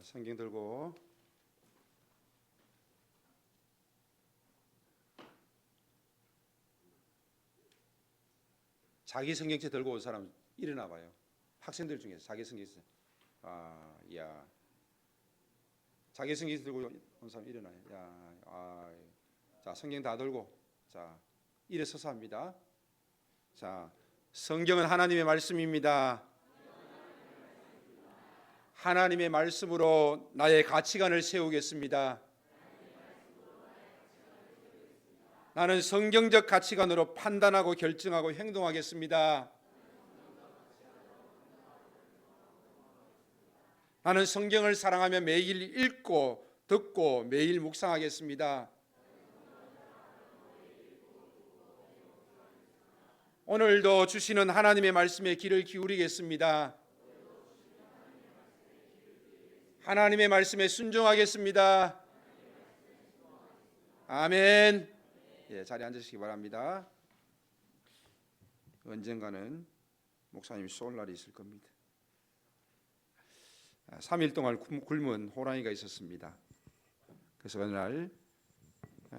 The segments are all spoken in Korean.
성경 들고 자기 성경책 들고 온 사람 일어나 봐요. 학생들 중에서 자기 성경책. 자기 성경책 들고 온 사람 일어나요. 자, 성경 다 들고 자, 일어서서 합니다. 자, 성경은 하나님의 말씀입니다. 하나님의 말씀으로 나의 가치관을 세우겠습니다. 나는 성경적 가치관으로 판단하고 결정하고 행동하겠습니다. 나는 성경을 사랑하며 매일 읽고 듣고 매일 묵상하겠습니다. 오늘도 주시는 하나님의 말씀에 귀를 기울이겠습니다. 하나님의 말씀에 순종하겠습니다. 아멘. 자리에 앉으시기 바랍니다. 언젠가는 목사님이 쏠 날이 있을 겁니다. 3일 동안 굶은 호랑이가 있었습니다. 그래서 어느 날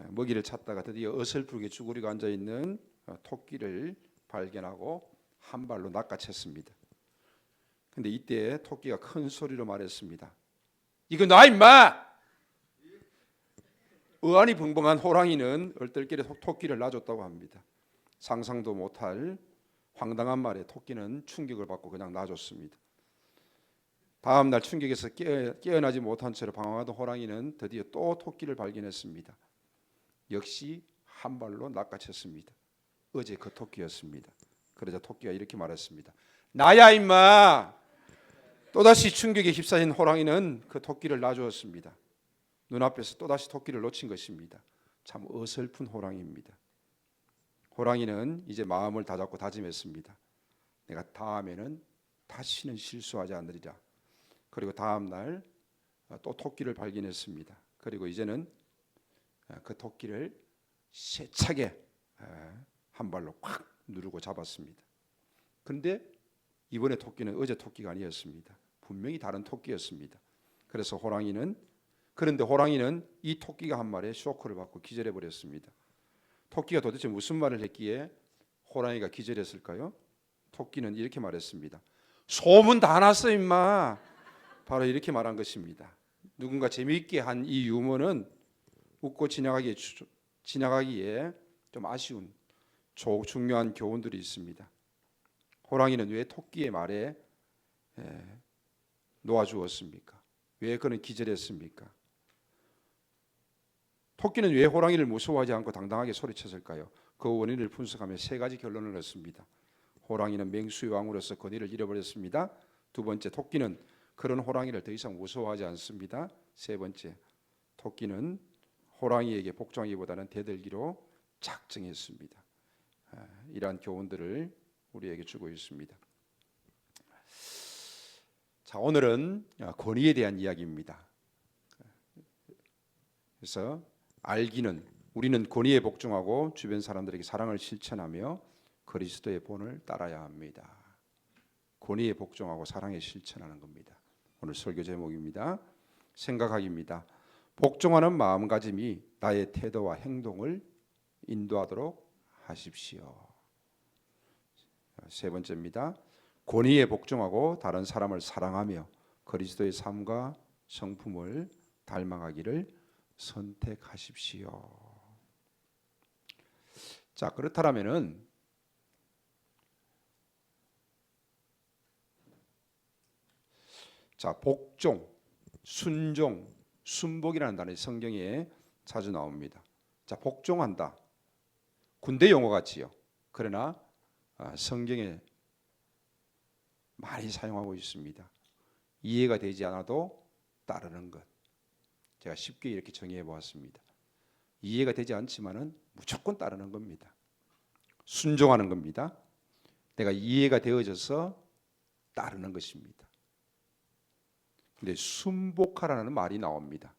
먹이를 찾다가 드디어 어설프게 쭈그리고 앉아있는 토끼를 발견하고 한 발로 낚아챘습니다. 근데 이때 토끼가 큰 소리로 말했습니다. 이거 놔 임마! 의안이 벙벙한 호랑이는 얼떨결에 토끼를 놔줬다고 합니다. 상상도 못할 황당한 말에 토끼는 충격을 받고 그냥 놔줬습니다. 다음 날 충격에서 깨어나지 못한 채로 방황하던 호랑이는 드디어 또 토끼를 발견했습니다. 역시 한 발로 낚아챘습니다. 어제 그 토끼였습니다. 그러자 토끼가 이렇게 말했습니다. 나야 임마! 또다시 충격에 휩싸인 호랑이는 그 토끼를 놔주었습니다. 눈앞에서 또다시 토끼를 놓친 것입니다. 참 어설픈 호랑이입니다. 호랑이는 이제 마음을 다잡고 다짐했습니다. 내가 다음에는 다시는 실수하지 않으리라. 그리고 다음 날 또 토끼를 발견했습니다. 그리고 이제는 그 토끼를 세차게 한 발로 꽉 누르고 잡았습니다. 그런데 이번에 토끼는 어제 토끼가 아니었습니다. 분명히 다른 토끼였습니다. 그런데 호랑이는 이 토끼가 한 말에 쇼크를 받고 기절해 버렸습니다. 토끼가 도대체 무슨 말을 했기에 호랑이가 기절했을까요? 토끼는 이렇게 말했습니다. 소문 다 났어 임마. 바로 이렇게 말한 것입니다. 누군가 재미있게 한 이 유머는 웃고 지나가기에 좀 아쉬운 중요한 교훈들이 있습니다. 호랑이는 왜 토끼의 말에 놓아주었습니까? 왜 그는 기절했습니까? 토끼는 왜 호랑이를 무서워하지 않고 당당하게 소리쳤을까요? 그 원인을 분석하며 세 가지 결론을 얻습니다. 호랑이는 맹수의 왕으로서 권위를 잃어버렸습니다. 두 번째, 토끼는 그런 호랑이를 더 이상 무서워하지 않습니다. 세 번째, 토끼는 호랑이에게 복종하기보다는 대들기로 작정했습니다. 이러한 교훈들을 우리에게 주고 있습니다. 자, 오늘은 권위에 대한 이야기입니다. 그래서 우리는 권위에 복종하고 주변 사람들에게 사랑을 실천하며 그리스도의 본을 따라야 합니다. 권위에 복종하고 사랑에 실천하는 겁니다. 오늘 설교 제목입니다. 생각하기입니다. 복종하는 마음가짐이 나의 태도와 행동을 인도하도록 하십시오. 세 번째입니다. 권위에 복종하고 다른 사람을 사랑하며 그리스도의 삶과 성품을 닮아가기를 선택하십시오. 자, 그렇다면은 복종, 순종, 순복이라는 단어가 성경에 자주 나옵니다. 자, 복종한다. 군대 용어 같지요. 그러나 성경에 많이 사용하고 있습니다. 이해가 되지 않아도 따르는 것. 제가 쉽게 이렇게 정의해 보았습니다. 이해가 되지 않지만은 무조건 따르는 겁니다. 순종하는 겁니다. 내가 이해가 되어져서 따르는 것입니다. 근데 순복하라는 말이 나옵니다.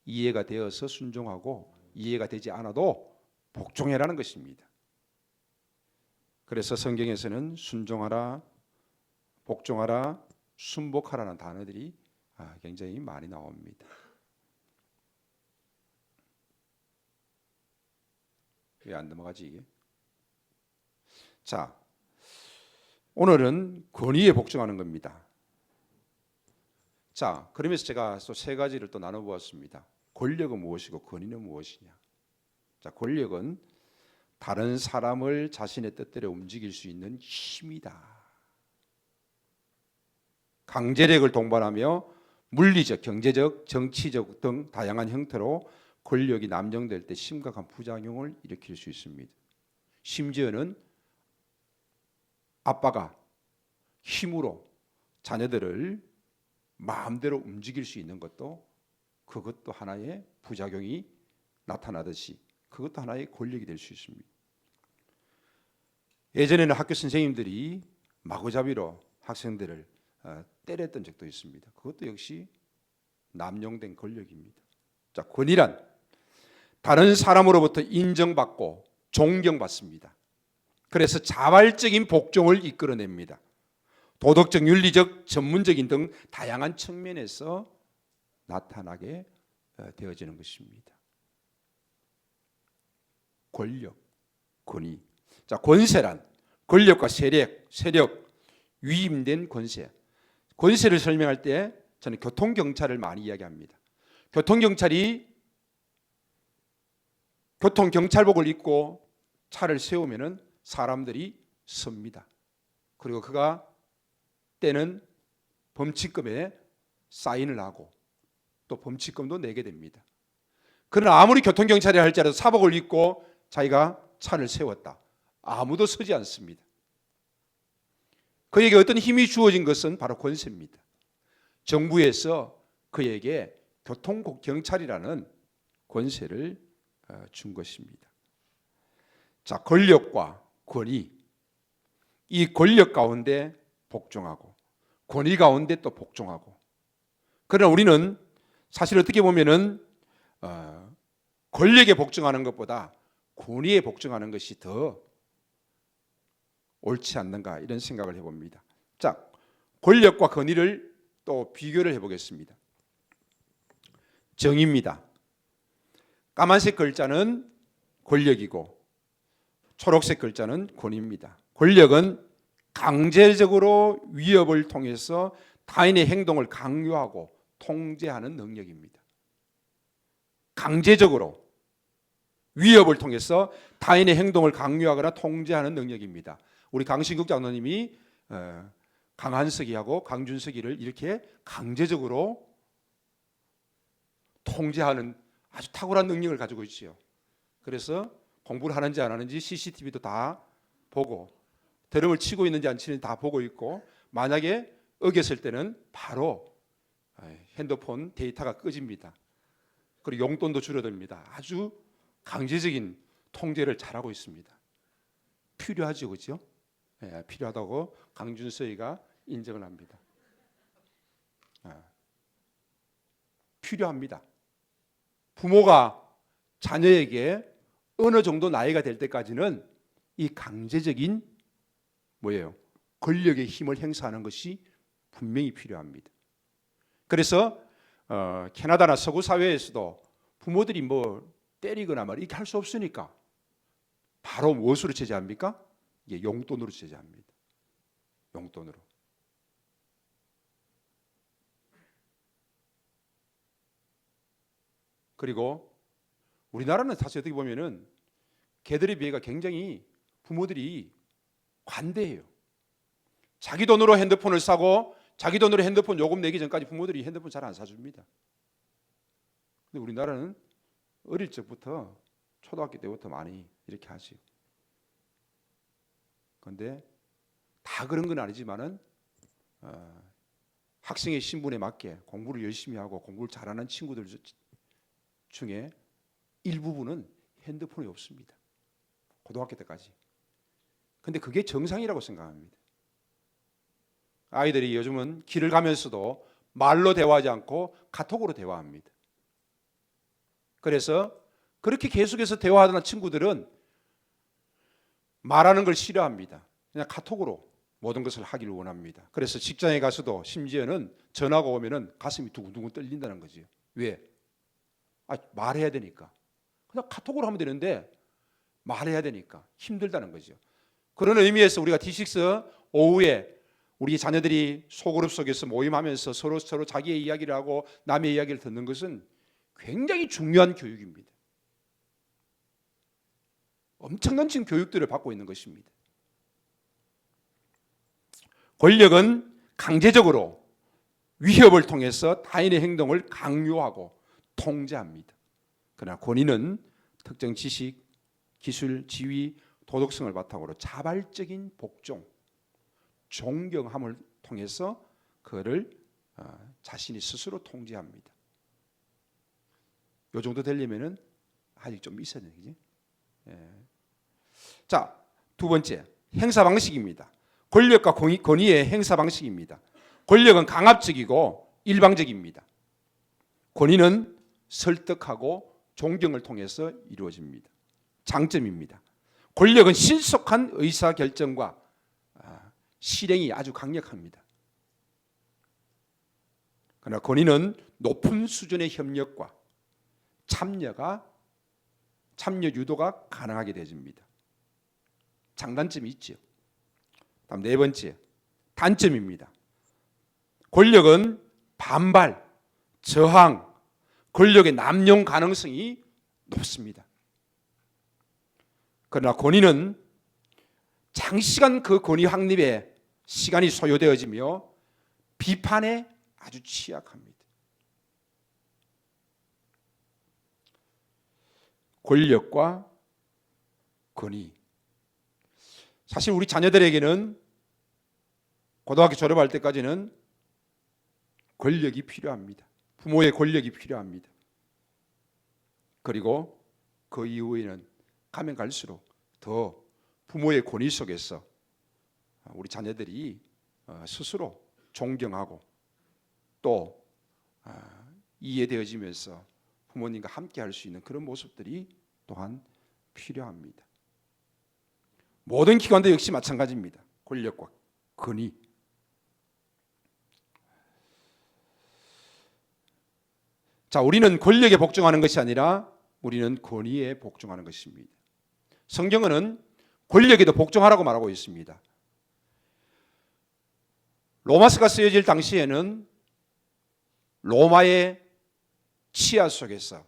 이해가 되어서 순종하고 이해가 되지 않아도 복종해라는 것입니다. 그래서 성경에서는 순종하라, 복종하라, 순복하라는 단어들이 굉장히 많이 나옵니다. 왜 안 넘어가지 이게? 자, 오늘은 권위에 복종하는 겁니다. 자, 그러면서 제가 또 세 가지를 또 나눠보았습니다. 권력은 무엇이고 권위는 무엇이냐? 자, 권력은 다른 사람을 자신의 뜻대로 움직일 수 있는 힘이다. 강제력을 동반하며 물리적, 경제적, 정치적 등 다양한 형태로 권력이 남용될 때 심각한 부작용을 일으킬 수 있습니다. 심지어는 아빠가 힘으로 자녀들을 마음대로 움직일 수 있는 것도 그것도 하나의 부작용이 나타나듯이 그것도 하나의 권력이 될 수 있습니다. 예전에는 학교 선생님들이 마구잡이로 학생들을 때렸던 적도 있습니다. 그것도 역시 남용된 권력입니다. 자, 권위란 다른 사람으로부터 인정받고 존경받습니다. 그래서 자발적인 복종을 이끌어냅니다. 도덕적, 윤리적, 전문적인 등 다양한 측면에서 나타나게 되어지는 것입니다. 권력, 권위. 자, 권세란 권력과 세력, 위임된 권세. 권세를 설명할 때 저는 교통경찰을 많이 이야기합니다. 교통경찰이 교통경찰복을 입고 차를 세우면은 사람들이 섭니다. 그리고 그가 때는 범칙금에 사인을 하고 또 범칙금도 내게 됩니다. 그러나 아무리 교통경찰이 할지라도 사복을 입고 자기가 차를 세웠다. 아무도 서지 않습니다. 그에게 어떤 힘이 주어진 것은 바로 권세입니다. 정부에서 그에게 교통경찰이라는 권세를 준 것입니다. 자, 권력과 권위, 이 권력 가운데 복종하고 권위 가운데 또 복종하고. 그러나 우리는 사실 어떻게 보면은 권력에 복종하는 것보다 권위에 복종하는 것이 더 옳지 않는가 이런 생각을 해봅니다. 자, 권력과 권위를 또 비교를 해보겠습니다. 정의입니다. 까만색 글자는 권력이고 초록색 글자는 권위입니다. 권력은 강제적으로 위협을 통해서 타인의 행동을 강요하고 통제하는 능력입니다. 강제적으로 위협을 통해서 타인의 행동을 강요하거나 통제하는 능력입니다. 우리 강신국 장로님이 강한석이하고 강준석이를 이렇게 강제적으로 통제하는 아주 탁월한 능력을 가지고 있지요. 그래서 공부를 하는지 안 하는지 CCTV도 다 보고 드럼을 치고 있는지 안 치는지 다 보고 있고 만약에 어겼을 때는 바로 핸드폰 데이터가 꺼집니다. 그리고 용돈도 줄어듭니다. 아주 강제적인 통제를 잘하고 있습니다. 필요하죠, 그렇죠? 네, 필요하다고 강준서이가 인정을 합니다. 필요합니다. 부모가 자녀에게 어느 정도 나이가 될 때까지는 이 강제적인 뭐예요? 권력의 힘을 행사하는 것이 분명히 필요합니다. 그래서 캐나다나 서구 사회에서도 부모들이 뭐 때리거나 말 이렇게 할 수 없으니까 바로 무엇으로 제재합니까? 이게 용돈으로 제재합니다. 용돈으로. 그리고 우리나라는 사실 어떻게 보면은 개들에 비해가 굉장히 부모들이 관대해요. 자기 돈으로 핸드폰을 사고 자기 돈으로 핸드폰 요금 내기 전까지 부모들이 핸드폰 잘 안 사줍니다. 근데 우리나라는 어릴 적부터 초등학교 때부터 많이 이렇게 하시고. 그런데 다 그런 건 아니지만은 학생의 신분에 맞게 공부를 열심히 하고 공부를 잘하는 친구들 중에 일부분은 핸드폰이 없습니다. 고등학교 때까지. 근데 그게 정상이라고 생각합니다. 아이들이 요즘은 길을 가면서도 말로 대화하지 않고 카톡으로 대화합니다. 그래서 그렇게 계속해서 대화하던 친구들은 말하는 걸 싫어합니다. 그냥 카톡으로 모든 것을 하기를 원합니다. 그래서 직장에 가서도 심지어는 전화가 오면은 가슴이 두근두근 떨린다는 거죠. 왜? 말해야 되니까. 그냥 카톡으로 하면 되는데 말해야 되니까 힘들다는 거죠. 그런 의미에서 우리가 D6 오후에 우리 자녀들이 소그룹 속에서 모임하면서 서로 자기의 이야기를 하고 남의 이야기를 듣는 것은 굉장히 중요한 교육입니다. 엄청난 지금 교육들을 받고 있는 것입니다. 권력은 강제적으로 위협을 통해서 타인의 행동을 강요하고 통제합니다. 그러나 권위는 특정 지식, 기술, 지위, 도덕성을 바탕으로 자발적인 복종, 존경함을 통해서 그를 자신이 스스로 통제합니다. 이 정도 되려면은 아직 좀 있어야 되지. 자, 두 번째 행사 방식입니다. 권력과 권위의 행사 방식입니다. 권력은 강압적이고 일방적입니다. 권위는 설득하고 존경을 통해서 이루어집니다. 장점입니다. 권력은 신속한 의사결정과 실행이 아주 강력합니다. 그러나 권위는 높은 수준의 협력과 참여 유도가 가능하게 되어집니다. 장단점이 있죠. 다음 네 번째, 단점입니다. 권력은 반발, 저항, 권력의 남용 가능성이 높습니다. 그러나 권위는 장시간 그 권위 확립에 시간이 소요되어지며 비판에 아주 취약합니다. 권력과 권위. 사실 우리 자녀들에게는 고등학교 졸업할 때까지는 권력이 필요합니다. 부모의 권력이 필요합니다. 그리고 그 이후에는 가면 갈수록 더 부모의 권위 속에서 우리 자녀들이 스스로 존경하고 또 이해되어지면서 부모님과 함께 할 수 있는 그런 모습들이 또한 필요합니다. 모든 기관도 역시 마찬가지입니다. 권력과 권위. 자, 우리는 권력에 복종하는 것이 아니라 우리는 권위에 복종하는 것입니다. 성경은 권력에도 복종하라고 말하고 있습니다. 로마서가 쓰여질 당시에는 로마의 치하 속에서,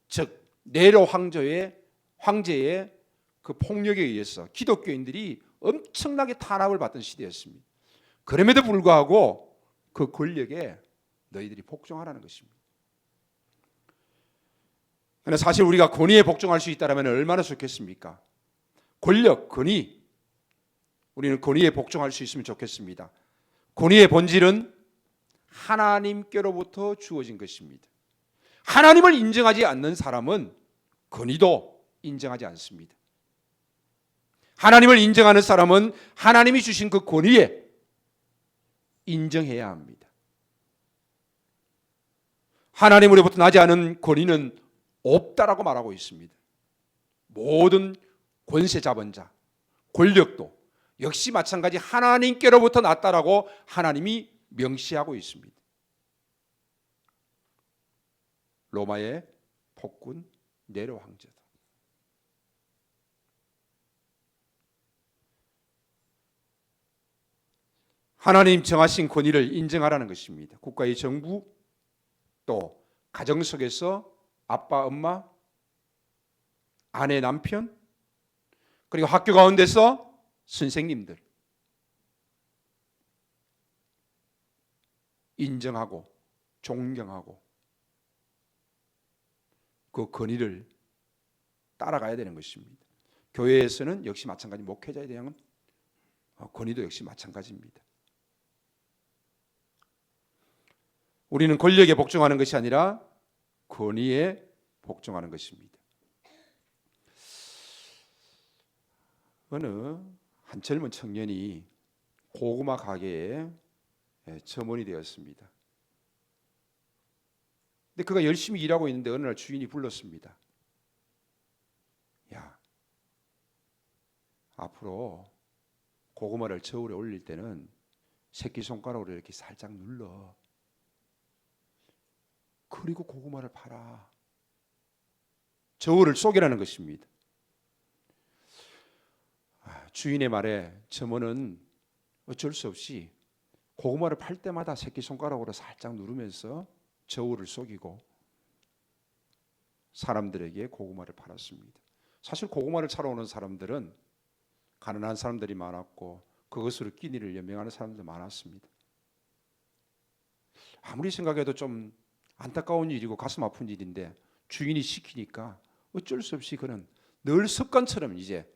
즉 네로 황제의 그 폭력에 의해서 기독교인들이 엄청나게 탄압을 받던 시대였습니다. 그럼에도 불구하고 그 권력에 너희들이 복종하라는 것입니다. 그런데 사실 우리가 권위에 복종할 수 있다면 얼마나 좋겠습니까? 권력, 권위, 우리는 권위에 복종할 수 있으면 좋겠습니다. 권위의 본질은 하나님께로부터 주어진 것입니다. 하나님을 인정하지 않는 사람은 권위도 인정하지 않습니다. 하나님을 인정하는 사람은 하나님이 주신 그 권위에 인정해야 합니다. 하나님으로부터 나지 않은 권위는 없다라고 말하고 있습니다. 모든 권세 잡은 자, 권력도 역시 마찬가지 하나님께로부터 났다라고 하나님이 명시하고 있습니다. 로마의 폭군 네로 황제도. 하나님 정하신 권위를 인정하라는 것입니다. 국가의 정부, 또 가정 속에서 아빠, 엄마, 아내, 남편, 그리고 학교 가운데서 선생님들 인정하고 존경하고 그 권위를 따라가야 되는 것입니다. 교회에서는 역시 마찬가지, 목회자에 대한 권위도 역시 마찬가지입니다. 우리는 권력에 복종하는 것이 아니라 권위에 복종하는 것입니다. 어느 한 젊은 청년이 고구마 가게에 점원이 되었습니다. 근데 그가 열심히 일하고 있는데 어느 날 주인이 불렀습니다. 야, 앞으로 고구마를 저울에 올릴 때는 새끼손가락으로 이렇게 살짝 눌러. 그리고 고구마를 팔아. 저울을 속이라는 것입니다. 주인의 말에 점원은 어쩔 수 없이 고구마를 팔 때마다 새끼손가락으로 살짝 누르면서 저울을 속이고 사람들에게 고구마를 팔았습니다. 사실 고구마를 사러 오는 사람들은 가난한 사람들이 많았고 그것으로 끼니를 연명하는 사람도 많았습니다. 아무리 생각해도 좀 안타까운 일이고 가슴 아픈 일인데 주인이 시키니까 어쩔 수 없이 그는 늘 습관처럼 이제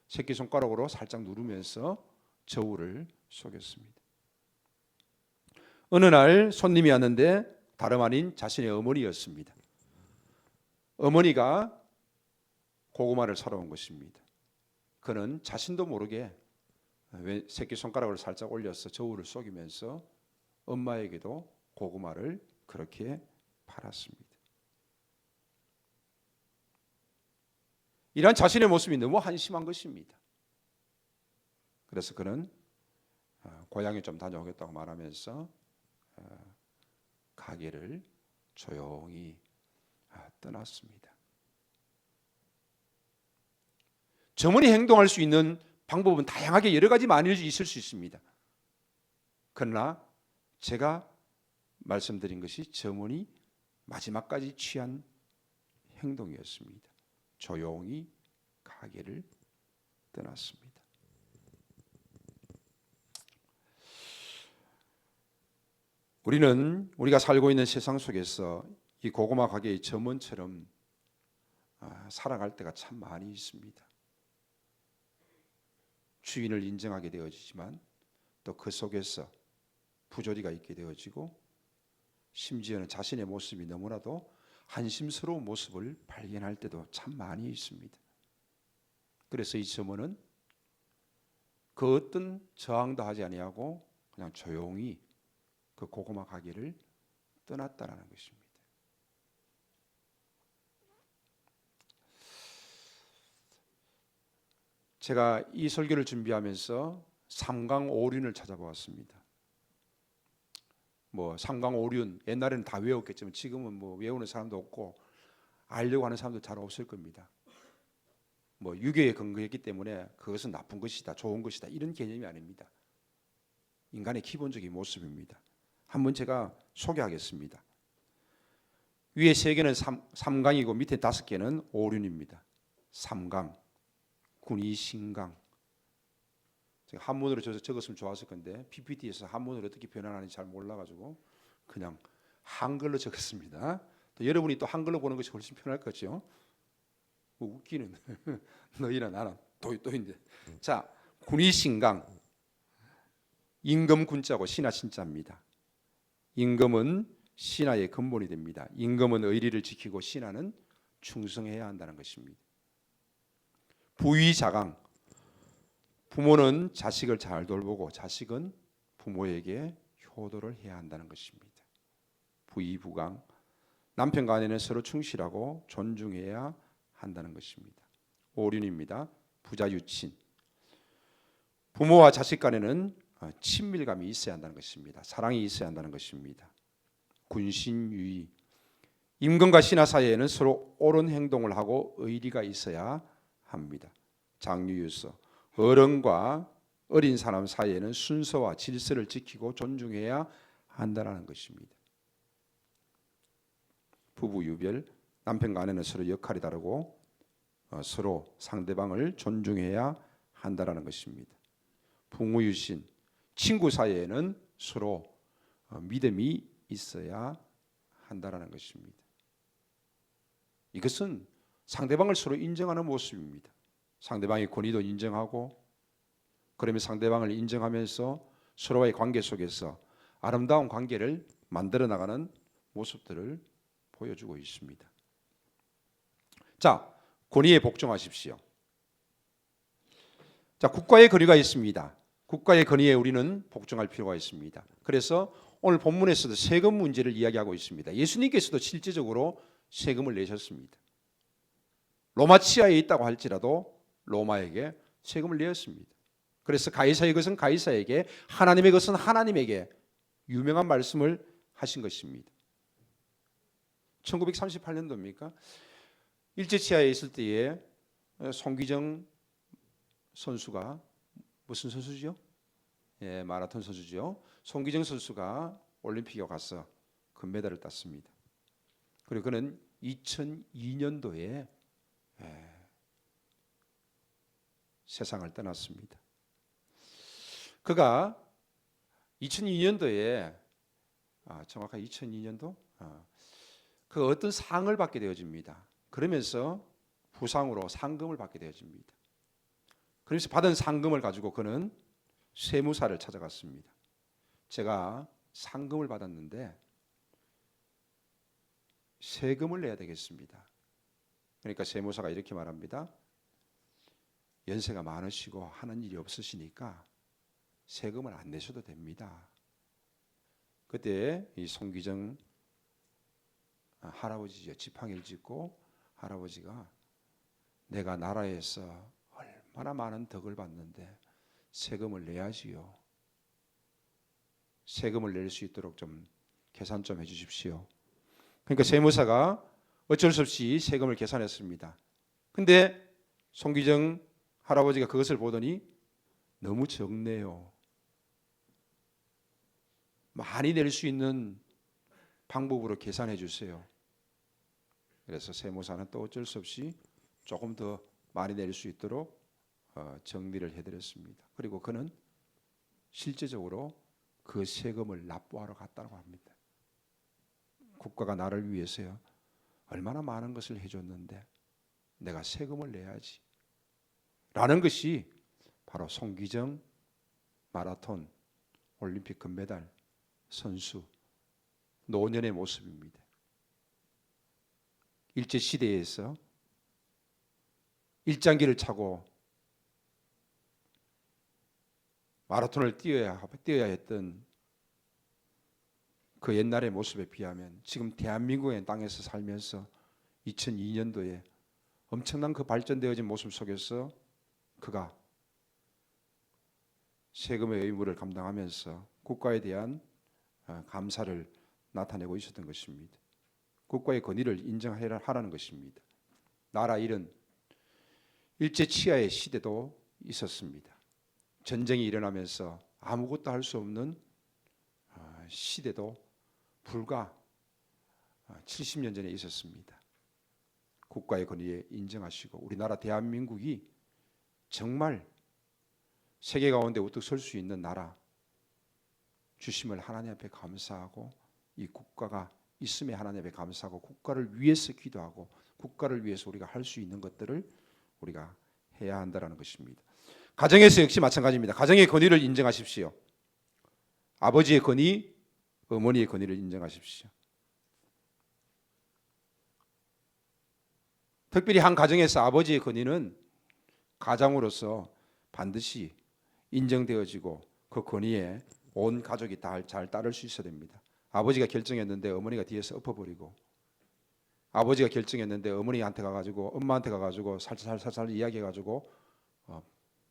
새끼손가락으로 살짝 누르면서 저울을 속였습니다. 어느 날 손님이 왔는데 다름 아닌 자신의 어머니였습니다. 어머니가 고구마를 사러 온 것입니다. 그는 자신도 모르게 새끼손가락을 살짝 올려서 저울을 속이면서 엄마에게도 고구마를 그렇게 팔았습니다. 이러한 자신의 모습이 너무 한심한 것입니다. 그래서 그는 고향에 좀 다녀오겠다고 말하면서 가게를 조용히 떠났습니다. 점원이 행동할 수 있는 방법은 다양하게 여러 가지 많이 있을 수 있습니다. 그러나 제가 말씀드린 것이 점원이 마지막까지 취한 행동이었습니다. 조용히 가게를 떠났습니다. 우리가 살고 있는 세상 속에서 이 고구마 가게의 점원처럼 살아갈 때가 참 많이 있습니다. 주인을 인정하게 되어지지만 또 그 속에서 부조리가 있게 되어지고 심지어는 자신의 모습이 너무나도 한심스러운 모습을 발견할 때도 참 많이 있습니다. 그래서 이 점원은 그 어떤 저항도 하지 아니하고 그냥 조용히 그 고구마 가게를 떠났다라는 것입니다. 제가 이 설교를 준비하면서 삼강오륜을 찾아보았습니다. 삼강오륜 옛날에는 다 외웠겠지만 지금은 외우는 사람도 없고 알려고 하는 사람도 잘 없을 겁니다. 유교에 근거했기 때문에 그것은 나쁜 것이다, 좋은 것이다 이런 개념이 아닙니다. 인간의 기본적인 모습입니다. 한번 제가 소개하겠습니다. 위에 3개는 삼강이고 밑에 5개는 오륜입니다. 삼강, 군의신강. 제가 한문으로 적었으면 좋았을 건데 PPT에서 한문으로 어떻게 변환하는지 잘 몰라가지고 그냥 한글로 적었습니다. 또 여러분이 또 한글로 보는 것이 훨씬 편할 거죠. 웃기는 너희나 나나 또인데. 자, 군의신강. 임금 군자고 신하 신자입니다. 임금은 신하의 근본이 됩니다. 임금은 의리를 지키고 신하는 충성해야 한다는 것입니다. 부의자강. 부모는 자식을 잘 돌보고 자식은 부모에게 효도를 해야 한다는 것입니다. 부의부강. 남편과 아내는 서로 충실하고 존중해야 한다는 것입니다. 오륜입니다. 부자유친. 부모와 자식 간에는 친밀감이 있어야 한다는 것입니다. 사랑이 있어야 한다는 것입니다. 군신유의. 임금과 신하 사이에는 서로 옳은 행동을 하고 의리가 있어야 합니다. 장유유서. 어른과 어린 사람 사이에는 순서와 질서를 지키고 존중해야 한다는 것입니다. 부부유별. 남편과 아내는 서로 역할이 다르고 서로 상대방을 존중해야 한다는 것입니다. 부모유신. 친구 사이에는 서로 믿음이 있어야 한다는 것입니다. 이것은 상대방을 서로 인정하는 모습입니다. 상대방의 권위도 인정하고 그러면 상대방을 인정하면서 서로의 관계 속에서 아름다운 관계를 만들어 나가는 모습들을 보여주고 있습니다. 자, 권위에 복종하십시오. 자, 국가의 권위가 있습니다. 국가의 권위에 우리는 복종할 필요가 있습니다. 그래서 오늘 본문에서도 세금 문제를 이야기하고 있습니다. 예수님께서도 실제적으로 세금을 내셨습니다. 로마 치하에 있다고 할지라도 로마에게 세금을 내었습니다. 그래서 가이사의 것은 가이사에게, 하나님의 것은 하나님에게 유명한 말씀을 하신 것입니다. 1938년도입니까? 일제치하에 있을 때에 송기정 선수가 무슨 선수죠? 예, 마라톤 선수죠. 송기정 선수가 올림픽에 가서 금메달을 땄습니다. 그리고 그는 2002년도에 세상을 떠났습니다. 그가 2002년도에 정확하게 2002년도 그 어떤 상을 받게 되어집니다. 그러면서 부상으로 상금을 받게 되어집니다. 그래서 받은 상금을 가지고 그는 세무사를 찾아갔습니다. 제가 상금을 받았는데 세금을 내야 되겠습니다. 그러니까 세무사가 이렇게 말합니다. 연세가 많으시고 하는 일이 없으시니까 세금을 안 내셔도 됩니다. 그때 이 송기정 할아버지죠. 지팡이를 짚고 할아버지가 내가 나라에서 얼마나 많은 덕을 봤는데 세금을 내야지요. 세금을 낼 수 있도록 좀 계산 좀 해주십시오. 그러니까 세무사가 어쩔 수 없이 세금을 계산했습니다. 근데 송기정 할아버지가 그것을 보더니 너무 적네요. 많이 낼 수 있는 방법으로 계산해 주세요. 그래서 세무사는 또 어쩔 수 없이 조금 더 많이 낼 수 있도록 정리를 해드렸습니다. 그리고 그는 실제적으로 그 세금을 납부하러 갔다고 합니다. 국가가 나를 위해서요 얼마나 많은 것을 해줬는데 내가 세금을 내야지 라는 것이 바로 송기정 마라톤 올림픽 금메달 선수 노년의 모습입니다. 일제시대에서 일장기를 차고 마라톤을 뛰어야 했던 그 옛날의 모습에 비하면 지금 대한민국의 땅에서 살면서 2002년도에 엄청난 그 발전되어진 모습 속에서 그가 세금의 의무를 감당하면서 국가에 대한 감사를 나타내고 있었던 것입니다. 국가의 권위를 인정하라는 것입니다. 나라 일은 일제치하의 시대도 있었습니다. 전쟁이 일어나면서 아무것도 할 수 없는 시대도 불과 70년 전에 있었습니다. 국가의 권위에 인정하시고 우리나라 대한민국이 정말 세계 가운데 우뚝 설 수 있는 나라 주심을 하나님 앞에 감사하고 이 국가가 있음에 하나님 앞에 감사하고 국가를 위해서 기도하고 국가를 위해서 우리가 할 수 있는 것들을 우리가 해야 한다는 것입니다. 가정에서 역시 마찬가지입니다. 가정의 권위를 인정하십시오. 아버지의 권위, 어머니의 권위를 인정하십시오. 특별히 한 가정에서 아버지의 권위는 가장으로서 반드시 인정되어지고 그 권위에 온 가족이 다 잘 따를 수 있어야 됩니다. 아버지가 결정했는데 어머니가 뒤에서 엎어버리고 아버지가 결정했는데 어머니한테 가가지고 엄마한테 가가지고 살살 이야기해가지고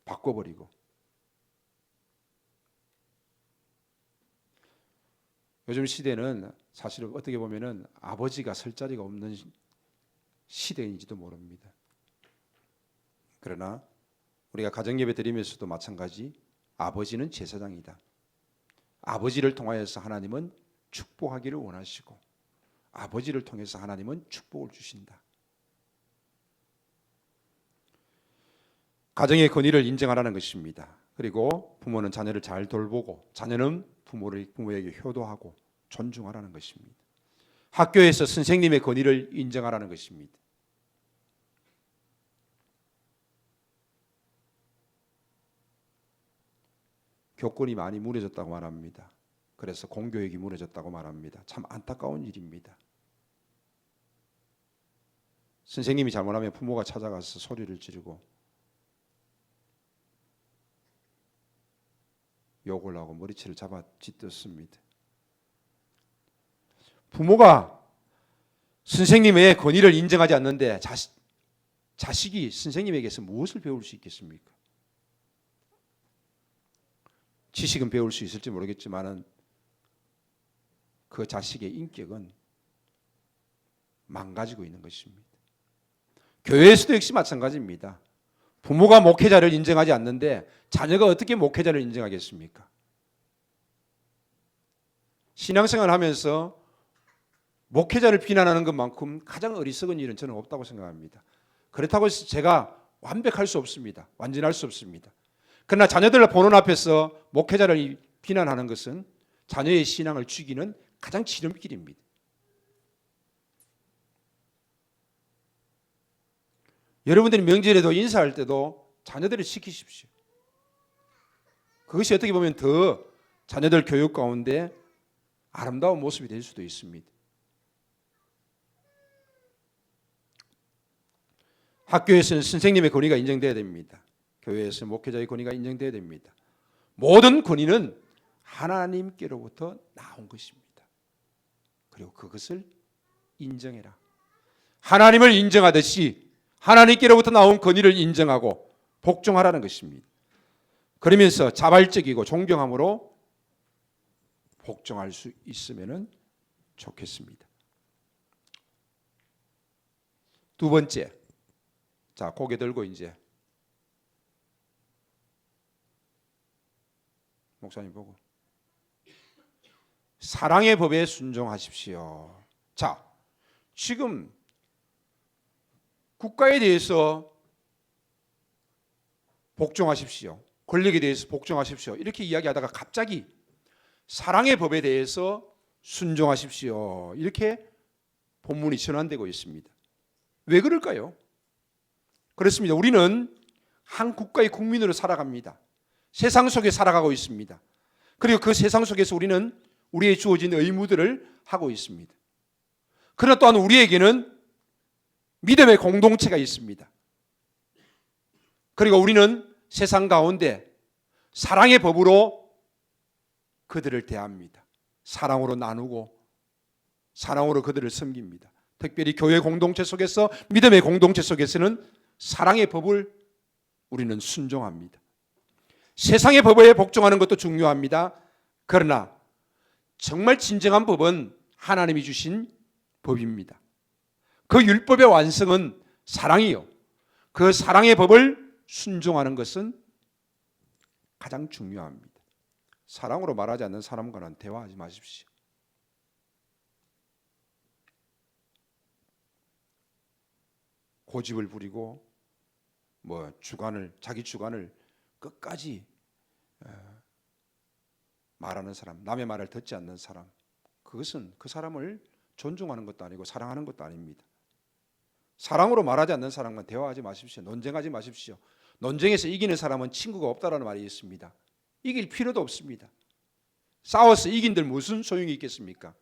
바꿔버리고 요즘 시대는 사실 어떻게 보면은 아버지가 설 자리가 없는 시대인지도 모릅니다. 그러나 우리가 가정예배 드리면서도 마찬가지 아버지는 제사장이다. 아버지를 통하여서 하나님은 축복하기를 원하시고 아버지를 통해서 하나님은 축복을 주신다. 가정의 권위를 인정하라는 것입니다. 그리고 부모는 자녀를 잘 돌보고 자녀는 부모에게 효도하고 존중하라는 것입니다. 학교에서 선생님의 권위를 인정하라는 것입니다. 교권이 많이 무너졌다고 말합니다. 그래서 공교육이 무너졌다고 말합니다. 참 안타까운 일입니다. 선생님이 잘못하면 부모가 찾아가서 소리를 지르고 욕을 하고 머리채를 잡아 찢었습니다. 부모가 선생님의 권위를 인정하지 않는데 자식이 선생님에게서 무엇을 배울 수 있겠습니까? 지식은 배울 수 있을지 모르겠지만은 그 자식의 인격은 망가지고 있는 것입니다. 교회에서도 역시 마찬가지입니다. 부모가 목회자를 인정하지 않는데 자녀가 어떻게 목회자를 인정하겠습니까? 신앙생활을 하면서 목회자를 비난하는 것만큼 가장 어리석은 일은 저는 없다고 생각합니다. 그렇다고 해서 제가 완벽할 수 없습니다. 완전할 수 없습니다. 그러나 자녀들 보는 앞에서 목회자를 비난하는 것은 자녀의 신앙을 죽이는 가장 지름길입니다. 여러분들이 명절에도 인사할 때도 자녀들을 시키십시오. 그것이 어떻게 보면 더 자녀들 교육 가운데 아름다운 모습이 될 수도 있습니다. 학교에서는 선생님의 권위가 인정돼야 됩니다. 교회에서 목회자의 권위가 인정돼야 됩니다. 모든 권위는 하나님께로부터 나온 것입니다. 그리고 그것을 인정해라. 하나님을 인정하듯이 하나님께로부터 나온 권위를 인정하고 복종하라는 것입니다. 그러면서 자발적이고 존경함으로 복종할 수 있으면 좋겠습니다. 두 번째, 자 고개 들고 이제 목사님 보고 사랑의 법에 순종하십시오. 자, 지금 국가에 대해서 복종하십시오. 권력에 대해서 복종하십시오. 이렇게 이야기하다가 갑자기 사랑의 법에 대해서 순종하십시오. 이렇게 본문이 전환되고 있습니다. 왜 그럴까요? 그렇습니다. 우리는 한 국가의 국민으로 살아갑니다. 세상 속에 살아가고 있습니다. 그리고 그 세상 속에서 우리는 우리의 주어진 의무들을 하고 있습니다. 그러나 또한 우리에게는 믿음의 공동체가 있습니다. 그리고 우리는 세상 가운데 사랑의 법으로 그들을 대합니다. 사랑으로 나누고 사랑으로 그들을 섬깁니다. 특별히 교회 공동체 속에서 믿음의 공동체 속에서는 사랑의 법을 우리는 순종합니다. 세상의 법에 복종하는 것도 중요합니다. 그러나 정말 진정한 법은 하나님이 주신 법입니다. 그 율법의 완성은 사랑이요. 그 사랑의 법을 순종하는 것은 가장 중요합니다. 사랑으로 말하지 않는 사람과는 대화하지 마십시오. 고집을 부리고 자기 주관을 끝까지 말하는 사람, 남의 말을 듣지 않는 사람, 그것은 그 사람을 존중하는 것도 아니고 사랑하는 것도 아닙니다. 사랑으로 말하지 않는 사람과 대화하지 마십시오. 논쟁하지 마십시오. 논쟁에서 이기는 사람은 친구가 없다라는 말이 있습니다. 이길 필요도 없습니다. 싸워서 이긴들 무슨 소용이 있겠습니까?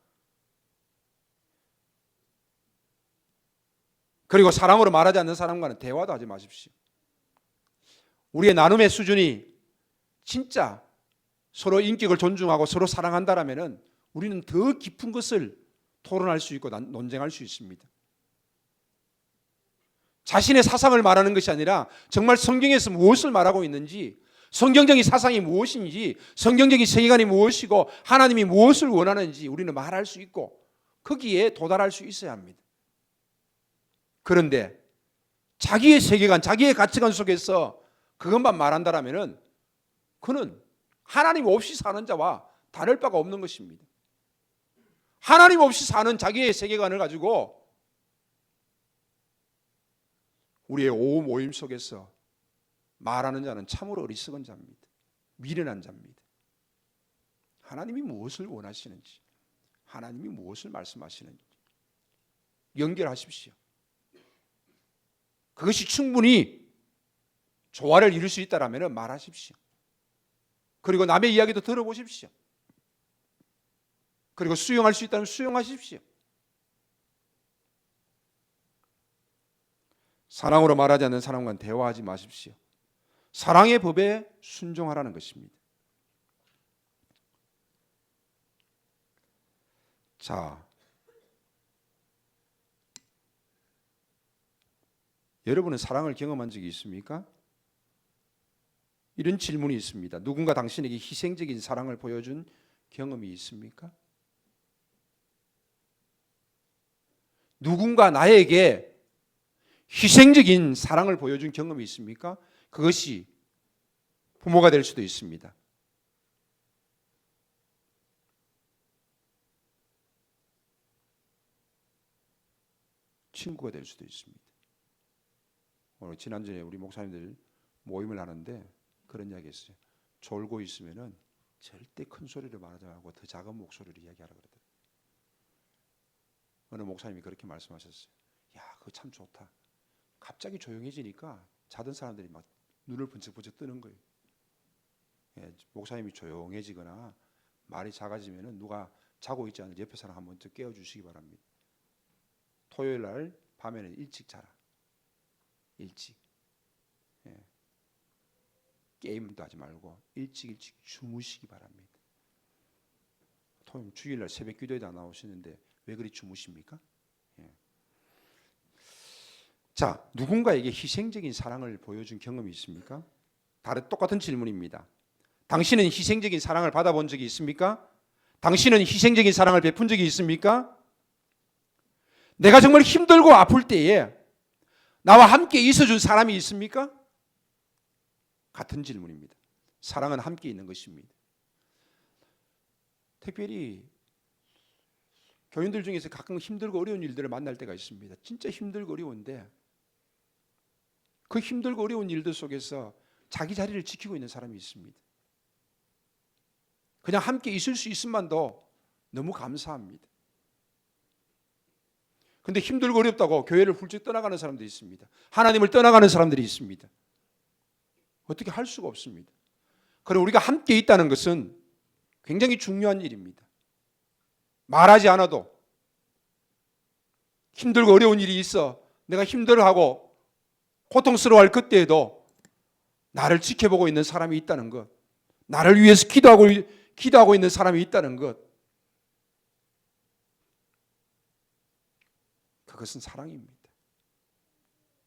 그리고 사랑으로 말하지 않는 사람과는 대화도 하지 마십시오. 우리의 나눔의 수준이 진짜 서로 인격을 존중하고 서로 사랑한다라면 우리는 더 깊은 것을 토론할 수 있고 논쟁할 수 있습니다. 자신의 사상을 말하는 것이 아니라 정말 성경에서 무엇을 말하고 있는지, 성경적인 사상이 무엇인지, 성경적인 세계관이 무엇이고 하나님이 무엇을 원하는지 우리는 말할 수 있고 거기에 도달할 수 있어야 합니다. 그런데 자기의 세계관, 자기의 가치관 속에서 그것만 말한다라면 그는 하나님 없이 사는 자와 다를 바가 없는 것입니다. 하나님 없이 사는 자기의 세계관을 가지고 우리의 모임 속에서 말하는 자는 참으로 어리석은 자입니다. 미련한 자입니다. 하나님이 무엇을 원하시는지, 하나님이 무엇을 말씀하시는지 연결하십시오. 그것이 충분히 조화를 이룰 수 있다면 말하십시오. 그리고 남의 이야기도 들어보십시오. 그리고 수용할 수 있다면 수용하십시오. 사랑으로 말하지 않는 사람과는 대화하지 마십시오. 사랑의 법에 순종하라는 것입니다. 자, 여러분은 사랑을 경험한 적이 있습니까? 이런 질문이 있습니다. 누군가 당신에게 희생적인 사랑을 보여준 경험이 있습니까? 누군가 나에게 희생적인 사랑을 보여준 경험이 있습니까? 그것이 부모가 될 수도 있습니다. 친구가 될 수도 있습니다. 오늘 지난주에 우리 목사님들 모임을 하는데 그런 이야기 했어요. 졸고 있으면은 절대 큰 소리로 말하지 말고 더 작은 목소리로 이야기하라 그러더라고요. 어느 목사님이 그렇게 말씀하셨어요. 야, 그거 참 좋다. 갑자기 조용해지니까 자던 사람들이 막 눈을 번쩍번쩍 뜨는 거예요. 예, 목사님이 조용해지거나 말이 작아지면은 누가 자고 있지 않은 옆에 사람 한번 먼저 깨워주시기 바랍니다. 토요일 날 밤에는 일찍 자라. 일찍. 예. 게임도 하지 말고 일찍 주무시기 바랍니다. 토요일 주일날 새벽 기도에도 안 나오시는데 왜 그리 주무십니까? 예. 자, 누군가에게 희생적인 사랑을 보여준 경험이 있습니까? 다른 똑같은 질문입니다. 당신은 희생적인 사랑을 받아본 적이 있습니까? 당신은 희생적인 사랑을 베푼 적이 있습니까? 내가 정말 힘들고 아플 때에 나와 함께 있어준 사람이 있습니까? 같은 질문입니다. 사랑은 함께 있는 것입니다. 특별히 교인들 중에서 가끔 힘들고 어려운 일들을 만날 때가 있습니다. 진짜 힘들고 어려운데 그 힘들고 어려운 일들 속에서 자기 자리를 지키고 있는 사람이 있습니다. 그냥 함께 있을 수 있음만도 너무 감사합니다. 근데 힘들고 어렵다고 교회를 훌쩍 떠나가는 사람들이 있습니다. 하나님을 떠나가는 사람들이 있습니다. 어떻게 할 수가 없습니다. 그리고 우리가 함께 있다는 것은 굉장히 중요한 일입니다. 말하지 않아도 힘들고 어려운 일이 있어 내가 힘들어하고 고통스러워할 그때에도 나를 지켜보고 있는 사람이 있다는 것, 나를 위해서 기도하고 있는 사람이 있다는 것, 그것은 사랑입니다.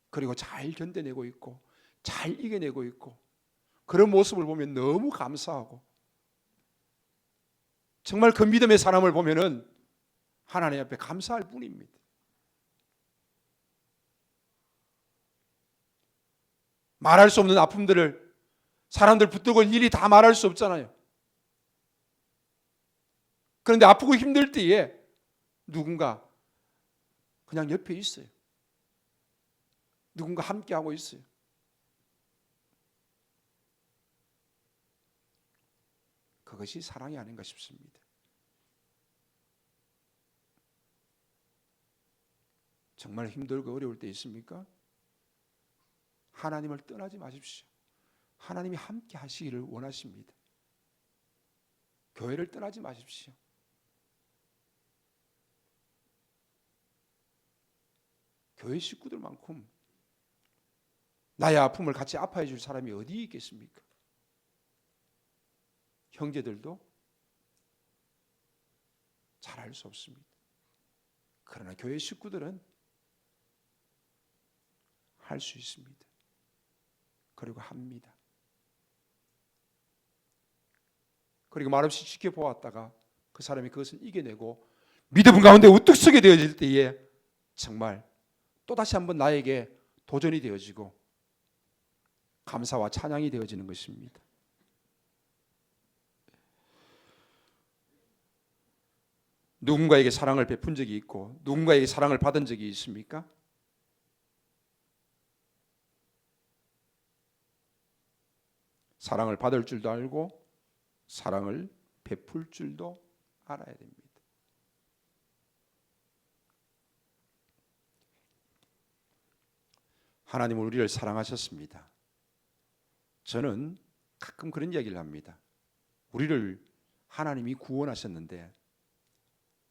그리고 잘 견뎌내고 있고 잘 이겨내고 있고 그런 모습을 보면 너무 감사하고 정말 그 믿음의 사람을 보면은 하나님 앞에 감사할 뿐입니다. 말할 수 없는 아픔들을 사람들 붙들고 일일이 다 말할 수 없잖아요. 그런데 아프고 힘들 때에 누군가 그냥 옆에 있어요. 누군가 함께하고 있어요. 그것이 사랑이 아닌가 싶습니다. 정말 힘들고 어려울 때 있습니까? 하나님을 떠나지 마십시오. 하나님이 함께 하시기를 원하십니다. 교회를 떠나지 마십시오. 교회 식구들만큼 나의 아픔을 같이 아파해 줄 사람이 어디 있겠습니까? 형제들도 잘할 수 없습니다. 그러나 교회 식구들은 할 수 있습니다. 그리고 합니다. 그리고 말없이 지켜보았다가 그 사람이 그것을 이겨내고 믿음 가운데 우뚝 서게 되어질 때에 정말 또다시 한번 나에게 도전이 되어지고 감사와 찬양이 되어지는 것입니다. 누군가에게 사랑을 베푼 적이 있고 누군가에게 사랑을 받은 적이 있습니까? 사랑을 받을 줄도 알고 사랑을 베풀 줄도 알아야 됩니다. 하나님은 우리를 사랑하셨습니다. 저는 가끔 그런 이야기를 합니다. 우리를 하나님이 구원하셨는데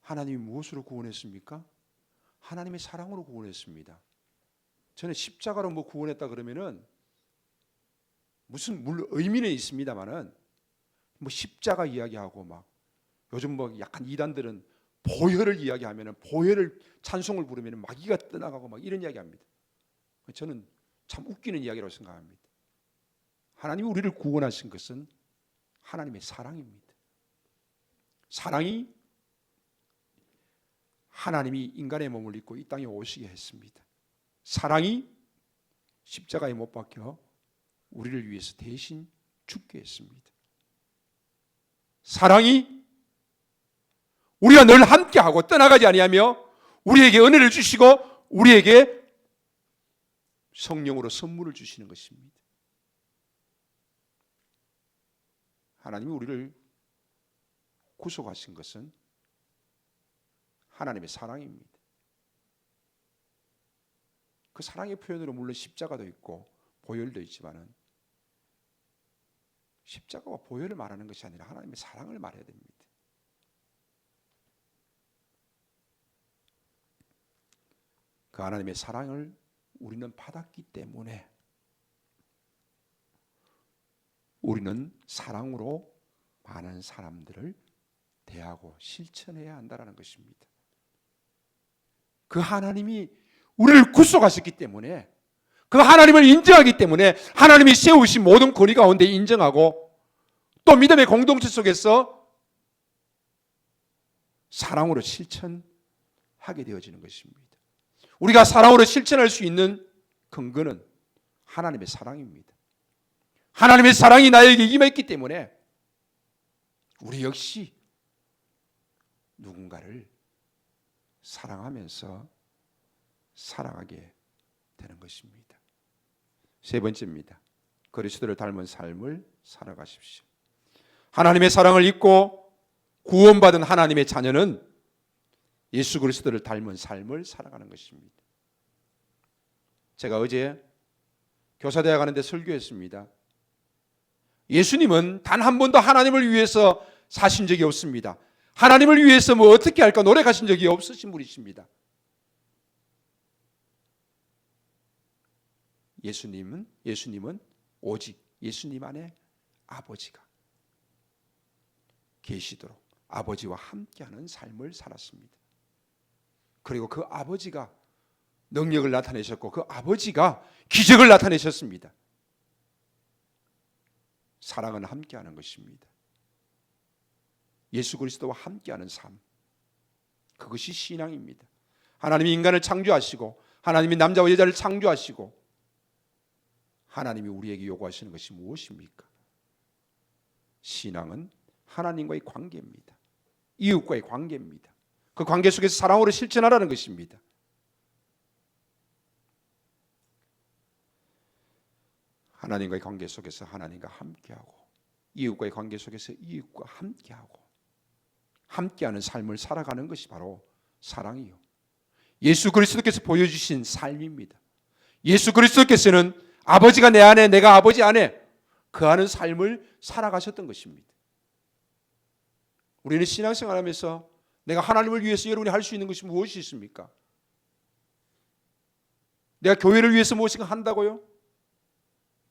하나님이 무엇으로 구원했습니까? 하나님의 사랑으로 구원했습니다. 저는 십자가로 뭐 구원했다 그러면은 무슨 물론 의미는 있습니다만은 뭐 십자가 이야기하고 막 요즘 뭐 약간 이단들은 보혈을 이야기하면은 보혈을 찬송을 부르면은 마귀가 떠나가고 막 이런 이야기합니다. 저는 참 웃기는 이야기라고 생각합니다. 하나님이 우리를 구원하신 것은 하나님의 사랑입니다. 사랑이 하나님이 인간의 몸을 입고 이 땅에 오시게 했습니다. 사랑이 십자가에 못 박혀 우리를 위해서 대신 죽게 했습니다. 사랑이 우리가 늘 함께하고 떠나가지 아니하며 우리에게 은혜를 주시고 우리에게 성령으로 선물을 주시는 것입니다. 하나님이 우리를 구속하신 것은 하나님의 사랑입니다. 그 사랑의 표현으로 물론 십자가도 있고 보혈도 있지만은 십자가와 보혈을 말하는 것이 아니라 하나님의 사랑을 말해야 됩니다. 그 하나님의 사랑을 우리는 받았기 때문에 우리는 사랑으로 많은 사람들을 대하고 실천해야 한다는 것입니다. 그 하나님이 우리를 구속하셨기 때문에, 그 하나님을 인정하기 때문에 하나님이 세우신 모든 권위 가운데 인정하고 또 믿음의 공동체 속에서 사랑으로 실천하게 되어지는 것입니다. 우리가 사랑으로 실천할 수 있는 근거는 하나님의 사랑입니다. 하나님의 사랑이 나에게 임했기 때문에 우리 역시 누군가를 사랑하면서 살아가게 되는 것입니다. 세 번째입니다. 그리스도를 닮은 삶을 살아가십시오. 하나님의 사랑을 입고 구원받은 하나님의 자녀는 예수 그리스도를 닮은 삶을 살아가는 것입니다. 제가 어제 교사대학 가는데 설교했습니다. 예수님은 단 한 번도 하나님을 위해서 사신 적이 없습니다. 하나님을 위해서 뭐 어떻게 할까 노력하신 적이 없으신 분이십니다. 예수님은 오직 예수님 안에 아버지가 계시도록 아버지와 함께하는 삶을 살았습니다. 그리고 그 아버지가 능력을 나타내셨고 그 아버지가 기적을 나타내셨습니다. 사랑은 함께하는 것입니다. 예수 그리스도와 함께하는 삶, 그것이 신앙입니다. 하나님이 인간을 창조하시고 하나님이 남자와 여자를 창조하시고 하나님이 우리에게 요구하시는 것이 무엇입니까? 신앙은 하나님과의 관계입니다. 이웃과의 관계입니다. 그 관계 속에서 사랑으로 실천하라는 것입니다. 하나님과의 관계 속에서 하나님과 함께하고 이웃과의 관계 속에서 이웃과 함께하는 삶을 살아가는 것이 바로 사랑이요, 예수 그리스도께서 보여주신 삶입니다. 예수 그리스도께서는 아버지가 내 안에 내가 아버지 안에 거하는 삶을 살아가셨던 것입니다. 우리는 신앙생활하면서 내가 하나님을 위해서 여러분이 할 수 있는 것이 무엇이 있습니까? 내가 교회를 위해서 무엇인가 한다고요?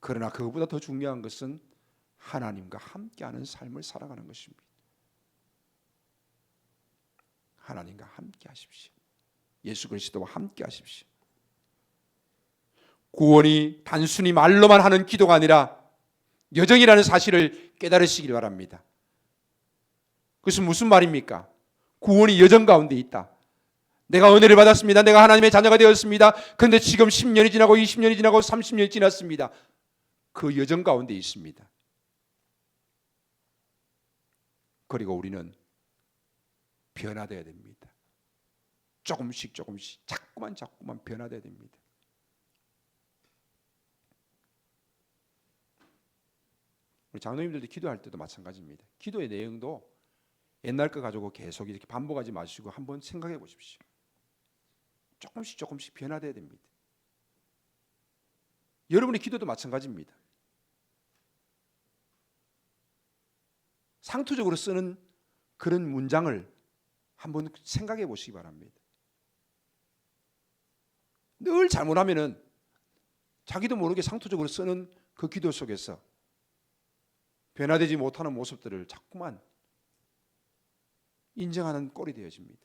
그러나 그것보다 더 중요한 것은 하나님과 함께하는 삶을 살아가는 것입니다. 하나님과 함께 하십시오. 예수 그리스도와 함께 하십시오. 구원이 단순히 말로만 하는 기도가 아니라 여정이라는 사실을 깨달으시길 바랍니다. 그것은 무슨 말입니까? 구원이 여정 가운데 있다. 내가 은혜를 받았습니다. 내가 하나님의 자녀가 되었습니다. 그런데 지금 10년이 지나고 20년이 지나고 30년이 지났습니다. 그 여정 가운데 있습니다. 그리고 우리는 변화되어야 됩니다. 조금씩 자꾸만 변화되어야 됩니다. 우리 장로님들도 기도할 때도 마찬가지입니다. 기도의 내용도 옛날 거 가지고 계속 이렇게 반복하지 마시고 한번 생각해 보십시오. 조금씩 변화되어야 됩니다. 여러분의 기도도 마찬가지입니다. 상투적으로 쓰는 그런 문장을 한번 생각해 보시기 바랍니다. 늘 잘못하면은 자기도 모르게 상투적으로 쓰는 그 기도 속에서 변화되지 못하는 모습들을 자꾸만 인정하는 꼴이 되어집니다.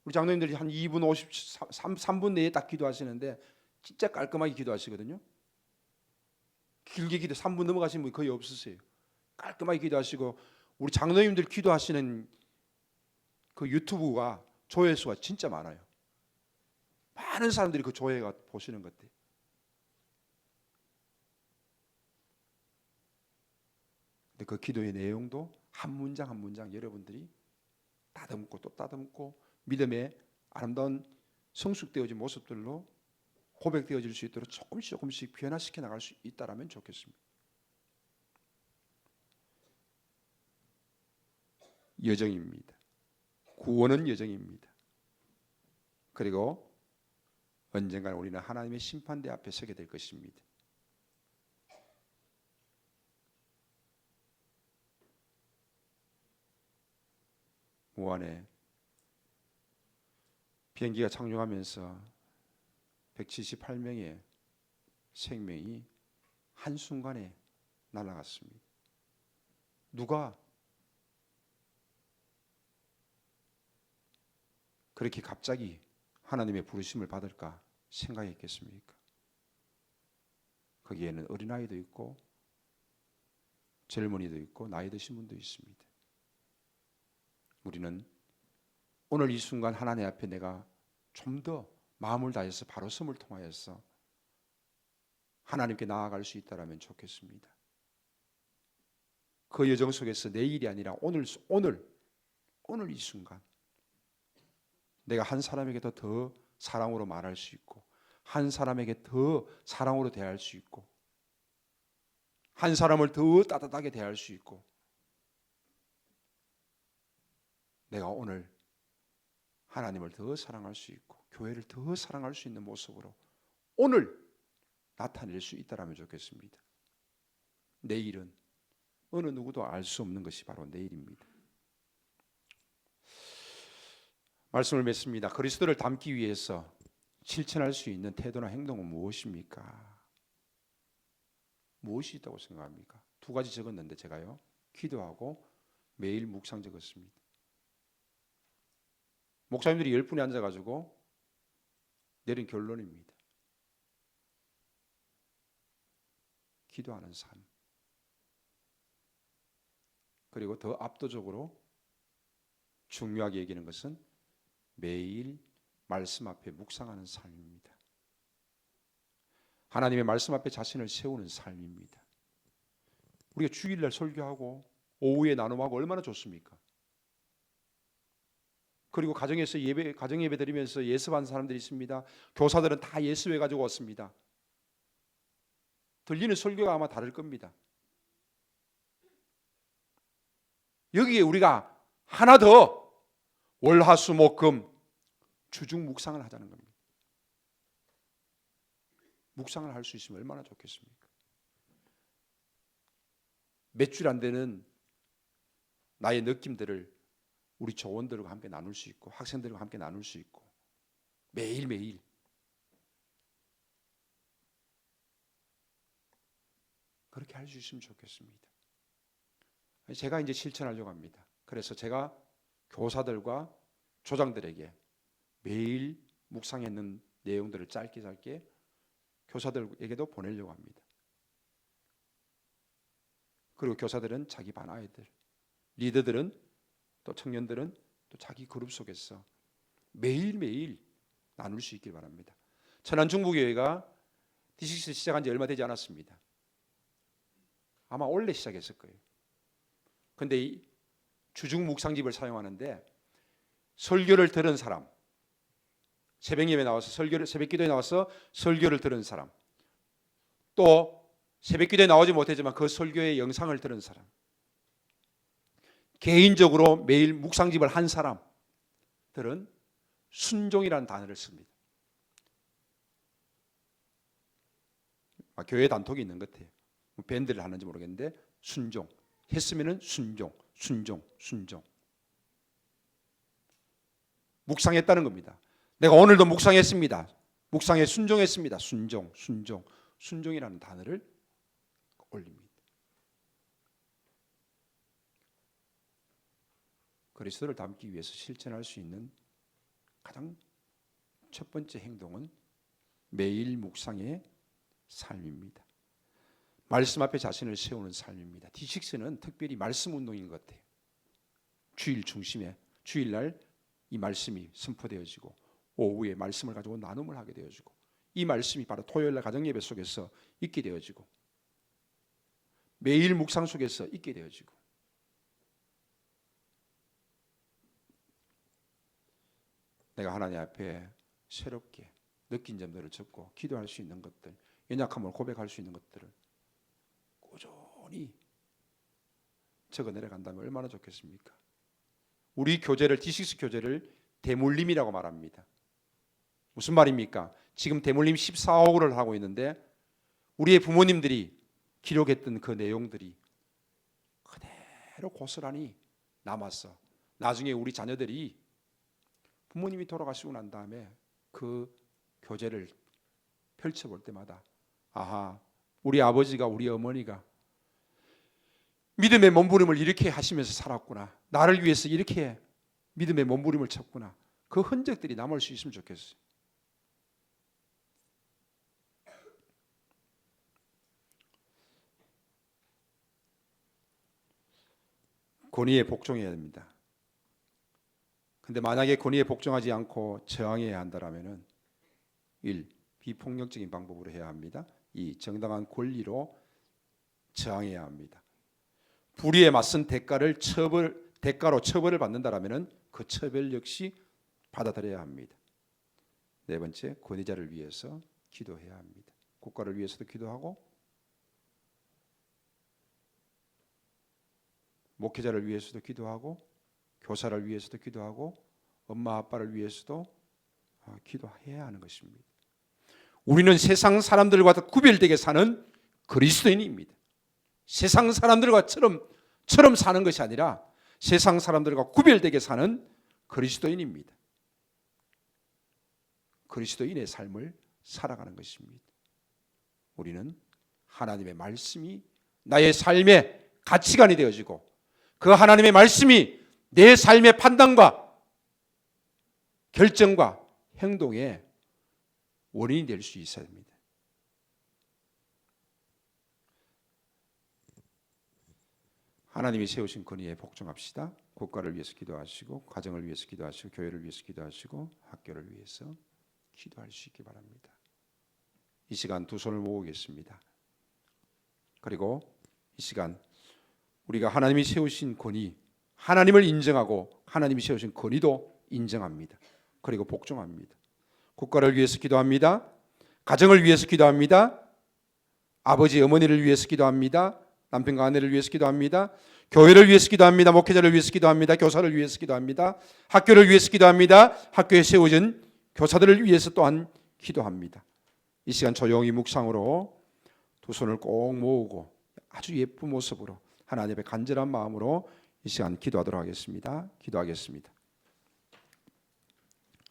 우리 장로님들이 한 2분 53분 내에 딱 기도하시는데 진짜 깔끔하게 기도하시거든요. 길게 기도 3분 넘어가신 분 거의 없으세요. 깔끔하게 기도하시고 우리 장로님들 기도하시는 그 유튜브가 조회수가 진짜 많아요. 많은 사람들이 그 조회가 보시는 것 같아요. 근데 그 기도의 내용도 한 문장 한 문장 여러분들이 따듬고 또 따듬고 믿음의 아름다운 성숙되어진 모습들로 고백되어질 수 있도록 조금씩 변화시켜 나갈 수 있다라면 좋겠습니다. 여정입니다. 구원은 여정입니다. 그리고 언젠가 우리는 하나님의 심판대 앞에 서게 될 것입니다. 우한에 비행기가 착륙하면서 178명의 생명이 한순간에 날아갔습니다. 누가 그렇게 갑자기 하나님의 부르심을 받을까 생각했겠습니까? 거기에는 어린아이도 있고 젊은이도 있고 나이 드신 분도 있습니다. 우리는 오늘 이 순간 하나님 앞에 내가 좀 더 마음을 다해서 바로 섬을 통하여서 하나님께 나아갈 수 있다라면 좋겠습니다. 그 여정 속에서 내일이 아니라 오늘 이 순간 내가 한 사람에게 더 사랑으로 말할 수 있고 한 사람에게 더 사랑으로 대할 수 있고 한 사람을 더 따뜻하게 대할 수 있고 내가 오늘 하나님을 더 사랑할 수 있고 교회를 더 사랑할 수 있는 모습으로 오늘 나타낼 수 있다라면 좋겠습니다. 내일은 어느 누구도 알 수 없는 것이 바로 내일입니다. 말씀을 맺습니다. 그리스도를 닮기 위해서 실천할 수 있는 태도나 행동은 무엇입니까? 무엇이 있다고 생각합니까? 2가지 적었는데 제가요. 기도하고 매일 묵상 적었습니다. 목사님들이 10분이 앉아가지고 내린 결론입니다. 기도하는 삶. 그리고 더 압도적으로 중요하게 여기는 것은 매일 말씀 앞에 묵상하는 삶입니다. 하나님의 말씀 앞에 자신을 세우는 삶입니다. 우리가 주일날 설교하고 오후에 나눔하고 얼마나 좋습니까? 그리고 가정에서 가정 예배 드리면서 예습한 사람들이 있습니다. 교사들은 다 예습해 가지고 왔습니다. 들리는 설교가 아마 다를 겁니다. 여기에 우리가 하나 더 월화수목금 주중 묵상을 하자는 겁니다. 묵상을 할 수 있으면 얼마나 좋겠습니까? 몇 줄 안 되는 나의 느낌들을 우리 조원들과 함께 나눌 수 있고 학생들과 함께 나눌 수 있고 매일매일 그렇게 할 수 있으면 좋겠습니다. 제가 이제 실천하려고 합니다. 그래서 제가 교사들과 조장들에게 매일 묵상했는 내용들을 짧게 교사들에게도 보내려고 합니다. 그리고 교사들은 자기 반 아이들, 리더들은 또 청년들은 또 자기 그룹 속에서 매일매일 나눌 수 있길 바랍니다. 천안중부교회가 D6 시작한 지 얼마 되지 않았습니다. 아마 올해 시작했을 거예요. 그런데 이 주중 묵상집을 사용하는데 설교를 들은 사람, 새벽 예배 나와서 새벽 기도에 나와서 설교를 들은 사람, 또 새벽 기도에 나오지 못했지만 그 설교의 영상을 들은 사람, 개인적으로 매일 묵상집을 한 사람들은 순종이라는 단어를 씁니다. 교회 단톡이 있는 것 같아요. 밴드를 하는지 모르겠는데 순종 했으면은 순종. 묵상했다는 겁니다. 내가 오늘도 묵상했습니다. 묵상에 순종했습니다. 순종이라는 단어를 올립니다. 그리스도를 닮기 위해서 실천할 수 있는 가장 첫 번째 행동은 매일 묵상의 삶입니다. 말씀 앞에 자신을 세우는 삶입니다. D6는 특별히 말씀 운동인 것 같아요. 주일 중심에 주일날 이 말씀이 선포되어지고 오후에 말씀을 가지고 나눔을 하게 되어지고 이 말씀이 바로 토요일날 가정예배 속에서 있게 되어지고 매일 묵상 속에서 있게 되어지고 내가 하나님 앞에 새롭게 느낀 점들을 적고 기도할 수 있는 것들, 연약함을 고백할 수 있는 것들을 꾸준히 적어 내려간다면 얼마나 좋겠습니까? 우리 교제를 D6 교제를 대물림이라고 말합니다. 무슨 말입니까? 지금 대물림 14호를 하고 있는데 우리의 부모님들이 기록했던 그 내용들이 그대로 고스란히 남았어. 나중에 우리 자녀들이 부모님이 돌아가시고 난 다음에 그 교제를 펼쳐볼 때마다 아하, 우리 아버지가 우리 어머니가 믿음의 몸부림을 이렇게 하시면서 살았구나. 나를 위해서 이렇게 믿음의 몸부림을 쳤구나. 그 흔적들이 남을 수 있으면 좋겠어요. 권위에 복종해야 됩니다. 근데 만약에 권위에 복종하지 않고 저항해야 한다라면은 1. 비폭력적인 방법으로 해야 합니다. 2. 정당한 권리로 저항해야 합니다. 불의에 맞선 대가로 처벌을 받는다라면은 그 처벌 역시 받아들여야 합니다. 4번째, 권위자를 위해서 기도해야 합니다. 국가를 위해서도 기도하고 목회자를 위해서도 기도하고 교사를 위해서도 기도하고 엄마 아빠를 위해서도 기도해야 하는 것입니다. 우리는 세상 사람들과 구별되게 사는 그리스도인입니다. 세상 사람들과처럼 사는 것이 아니라 세상 사람들과 구별되게 사는 그리스도인입니다. 그리스도인의 삶을 살아가는 것입니다. 우리는 하나님의 말씀이 나의 삶의 가치관이 되어지고 그 하나님의 말씀이 내 삶의 판단과 결정과 행동의 원인이 될 수 있어야 합니다. 하나님이 세우신 권위에 복종합시다. 국가를 위해서 기도하시고 가정을 위해서 기도하시고 교회를 위해서 기도하시고 학교를 위해서 기도할 수 있기 바랍니다. 이 시간 두 손을 모으겠습니다. 그리고 이 시간 우리가 하나님이 세우신 권위, 하나님을 인정하고 하나님이 세우신 권위도 인정합니다. 그리고 복종합니다. 국가를 위해서 기도합니다. 가정을 위해서 기도합니다. 아버지, 어머니를 위해서 기도합니다. 남편과 아내를 위해서 기도합니다. 교회를 위해서 기도합니다. 목회자를 위해서 기도합니다. 교사를 위해서 기도합니다. 학교를 위해서 기도합니다. 학교에 세워진 교사들을 위해서 또한 기도합니다. 이 시간 조용히 묵상으로 두 손을 꼭 모으고 아주 예쁜 모습으로 하나님 앞에 간절한 마음으로 이 시간 기도하도록 하겠습니다. 기도하겠습니다.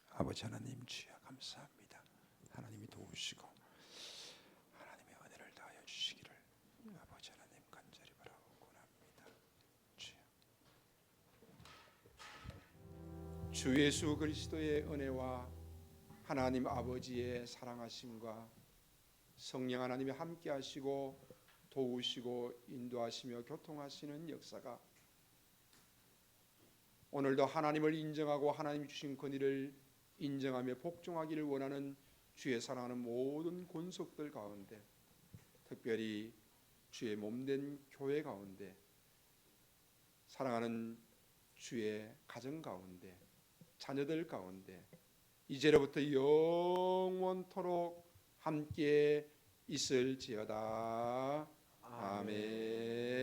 아버지 하나님, 주여 감사합니다. 하나님이 도우시고 하나님의 은혜를 다하여 주시기를 아버지 하나님 간절히 바라옵고합니다. 주 예수 그리스도의 은혜와 하나님 아버지의 사랑하심과 성령 하나님이 함께하시고 도우시고 인도하시며 교통하시는 역사가 오늘도 하나님을 인정하고 하나님 주신 권위를 인정하며 복종하기를 원하는 주의 사랑하는 모든 권속들 가운데, 특별히 주의 몸된 교회 가운데, 사랑하는 주의 가정 가운데, 자녀들 가운데 이제로부터 영원토록 함께 있을지어다. 아멘.